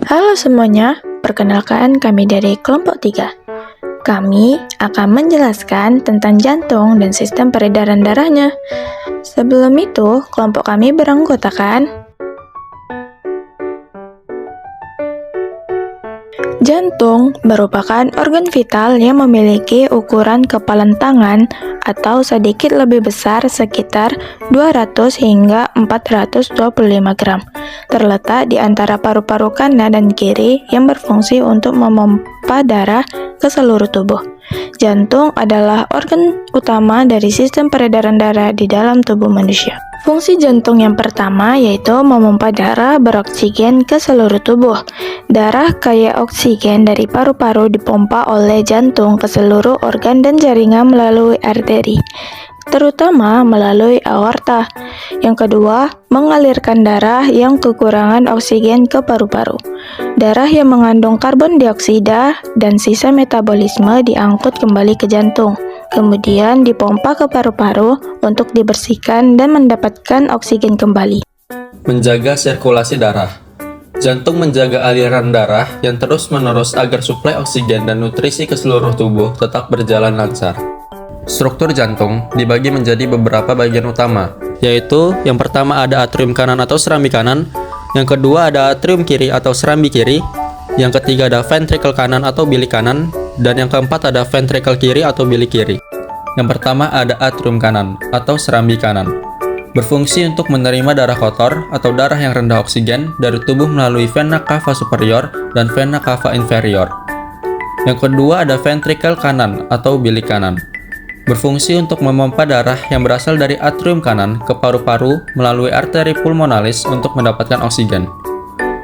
Halo semuanya, perkenalkan kami dari kelompok 3. Kami akan menjelaskan tentang jantung dan sistem peredaran darahnya. Sebelum itu, kelompok kami beranggotakan jantung merupakan organ vital yang memiliki ukuran kepalan tangan atau sedikit lebih besar sekitar 200 hingga 425 gram. Terletak di antara paru-paru kanan dan kiri yang berfungsi untuk memompa darah ke seluruh tubuh. Jantung adalah organ utama dari sistem peredaran darah di dalam tubuh manusia. Fungsi jantung yang pertama yaitu memompa darah beroksigen ke seluruh tubuh. Darah kaya oksigen dari paru-paru dipompa oleh jantung ke seluruh organ dan jaringan melalui arteri, terutama melalui aorta. Yang kedua, mengalirkan darah yang kekurangan oksigen ke paru-paru. Darah yang mengandung karbon dioksida dan sisa metabolisme diangkut kembali ke jantung, kemudian dipompa ke paru-paru untuk dibersihkan dan mendapatkan oksigen kembali. Menjaga sirkulasi darah. Jantung menjaga aliran darah yang terus-menerus agar suplai oksigen dan nutrisi ke seluruh tubuh tetap berjalan lancar. Struktur jantung dibagi menjadi beberapa bagian utama, yaitu yang pertama ada atrium kanan atau serambi kanan, yang kedua ada atrium kiri atau serambi kiri, yang ketiga ada ventricle kanan atau bilik kanan, dan yang keempat ada ventricle kiri atau bilik kiri. Yang pertama ada atrium kanan atau serambi kanan. Berfungsi untuk menerima darah kotor atau darah yang rendah oksigen dari tubuh melalui vena cava superior dan vena cava inferior. Yang kedua ada ventricle kanan atau bilik kanan. Berfungsi untuk memompa darah yang berasal dari atrium kanan ke paru-paru melalui arteri pulmonalis untuk mendapatkan oksigen.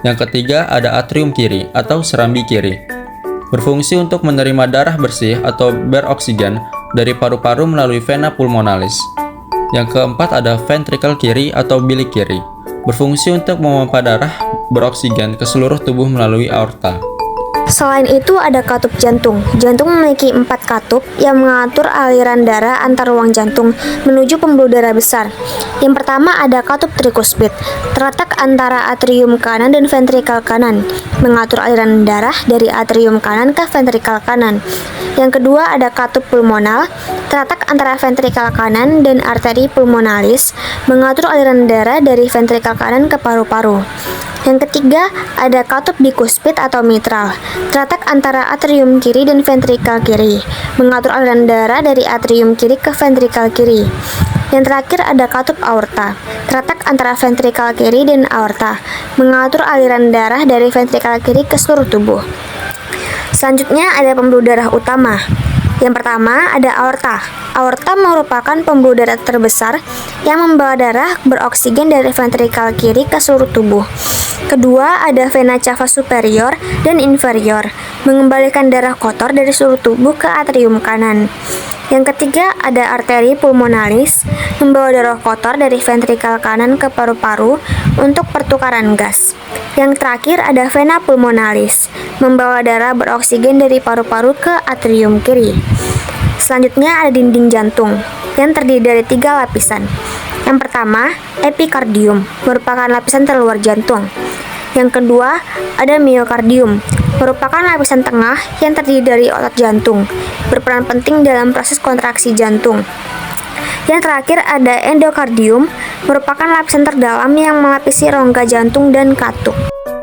Yang ketiga ada atrium kiri atau serambi kiri. Berfungsi untuk menerima darah bersih atau beroksigen dari paru-paru melalui vena pulmonalis. Yang keempat ada ventricle kiri atau bilik kiri. Berfungsi untuk memompa darah beroksigen ke seluruh tubuh melalui aorta. Selain itu ada katup jantung. Jantung memiliki 4 katup yang mengatur aliran darah antar ruang jantung menuju pembuluh darah besar. Yang pertama ada katup trikuspid, terletak antara atrium kanan dan ventrikel kanan, mengatur aliran darah dari atrium kanan ke ventrikel kanan. Yang kedua ada katup pulmonal, terletak antara ventrikel kanan dan arteri pulmonalis, mengatur aliran darah dari ventrikel kanan ke paru-paru. Yang ketiga, ada katup bikuspid atau mitral, terletak antara atrium kiri dan ventrikel kiri, mengatur aliran darah dari atrium kiri ke ventrikel kiri. Yang terakhir ada katup aorta, terletak antara ventrikel kiri dan aorta, mengatur aliran darah dari ventrikel kiri ke seluruh tubuh. Selanjutnya ada pembuluh darah utama. Yang pertama ada aorta. Aorta merupakan pembuluh darah terbesar yang membawa darah beroksigen dari ventrikel kiri ke seluruh tubuh. Kedua ada vena cava superior dan inferior, mengembalikan darah kotor dari seluruh tubuh ke atrium kanan. Yang ketiga ada arteri pulmonalis, membawa darah kotor dari ventrikel kanan ke paru-paru untuk pertukaran gas. Yang terakhir ada vena pulmonalis, membawa darah beroksigen dari paru-paru ke atrium kiri. Selanjutnya ada dinding jantung yang terdiri dari 3 lapisan. Yang pertama, epikardium, merupakan lapisan terluar jantung. Yang kedua, ada miokardium, merupakan lapisan tengah yang terdiri dari otot jantung, berperan penting dalam proses kontraksi jantung. Yang terakhir ada endokardium, merupakan lapisan terdalam yang melapisi rongga jantung dan katup.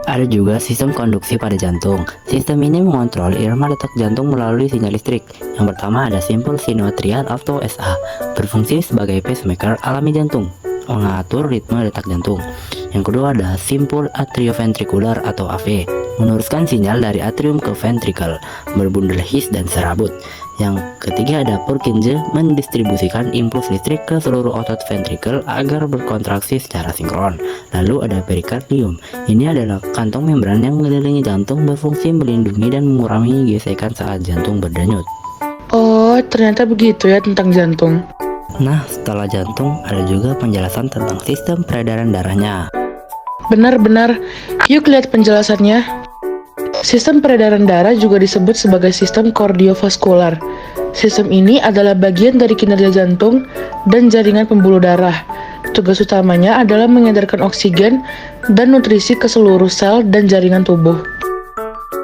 Ada juga sistem konduksi pada jantung. Sistem ini mengontrol irama detak jantung melalui sinyal listrik. Yang pertama ada simpul sinoatrial atau SA, berfungsi sebagai pacemaker alami jantung, mengatur ritme detak jantung. Yang kedua ada simpul atrioventrikular atau AV, meneruskan sinyal dari atrium ke ventricle, berbundel his dan serabut. Yang ketiga ada Purkinje, mendistribusikan impuls listrik ke seluruh otot ventricle agar berkontraksi secara sinkron. Lalu ada perikardium. Ini adalah kantong membran yang mengelilingi jantung, berfungsi melindungi dan mengurangi gesekan saat jantung berdenyut. Oh, ternyata begitu ya tentang jantung. Nah, setelah jantung ada juga penjelasan tentang sistem peredaran darahnya. Benar-benar, yuk lihat penjelasannya. Sistem peredaran darah juga disebut sebagai sistem kardiovaskular. Sistem ini adalah bagian dari kinerja jantung dan jaringan pembuluh darah. Tugas utamanya adalah mengedarkan oksigen dan nutrisi ke seluruh sel dan jaringan tubuh.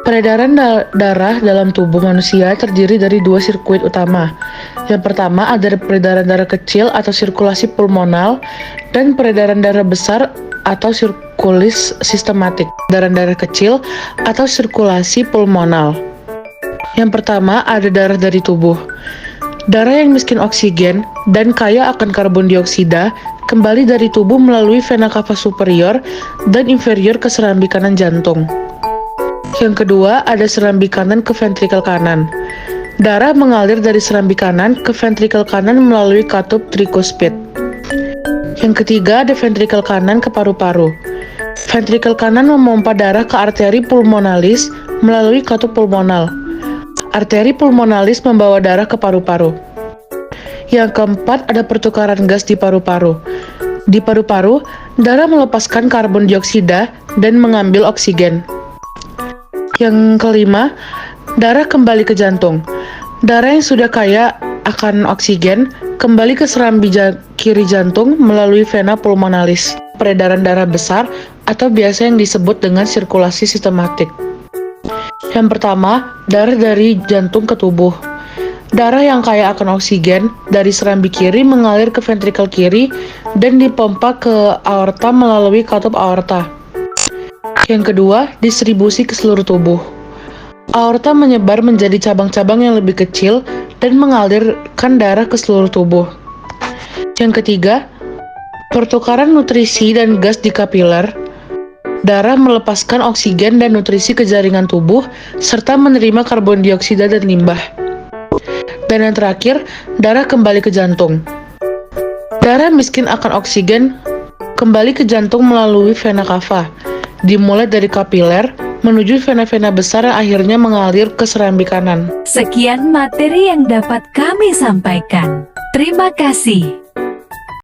Peredaran darah dalam tubuh manusia terdiri dari dua sirkuit utama. Yang pertama ada peredaran darah kecil atau sirkulasi pulmonal dan peredaran darah besar atau sirkulis sistematik. Peredaran darah kecil atau sirkulasi pulmonal. Yang pertama ada darah dari tubuh. Darah yang miskin oksigen dan kaya akan karbon dioksida kembali dari tubuh melalui vena cava superior dan inferior ke serambi kanan jantung. Yang kedua, ada serambi kanan ke ventrikel kanan. Darah mengalir dari serambi kanan ke ventrikel kanan melalui katup tricuspid. Yang ketiga, ada ventrikel kanan ke paru-paru. Ventrikel kanan memompa darah ke arteri pulmonalis melalui katup pulmonal. Arteri pulmonalis membawa darah ke paru-paru. Yang keempat, ada pertukaran gas di paru-paru. Di paru-paru, darah melepaskan karbon dioksida dan mengambil oksigen. Yang kelima, darah kembali ke jantung. Darah yang sudah kaya akan oksigen kembali ke serambi kiri jantung melalui vena pulmonalis. Peredaran darah besar atau biasa yang disebut dengan sirkulasi sistematik. Yang pertama, darah dari jantung ke tubuh. Darah yang kaya akan oksigen dari serambi kiri mengalir ke ventrikel kiri dan dipompa ke aorta melalui katup aorta. Yang kedua, distribusi ke seluruh tubuh. Aorta menyebar menjadi cabang-cabang yang lebih kecil dan mengalirkan darah ke seluruh tubuh. Yang ketiga, pertukaran nutrisi dan gas di kapiler. Darah melepaskan oksigen dan nutrisi ke jaringan tubuh serta menerima karbon dioksida dan limbah. Dan yang terakhir, darah kembali ke jantung. Darah miskin akan oksigen kembali ke jantung melalui vena cava. Dimulai dari kapiler menuju vena-vena besar yang akhirnya mengalir ke serambi kanan. Sekian materi yang dapat kami sampaikan. Terima kasih.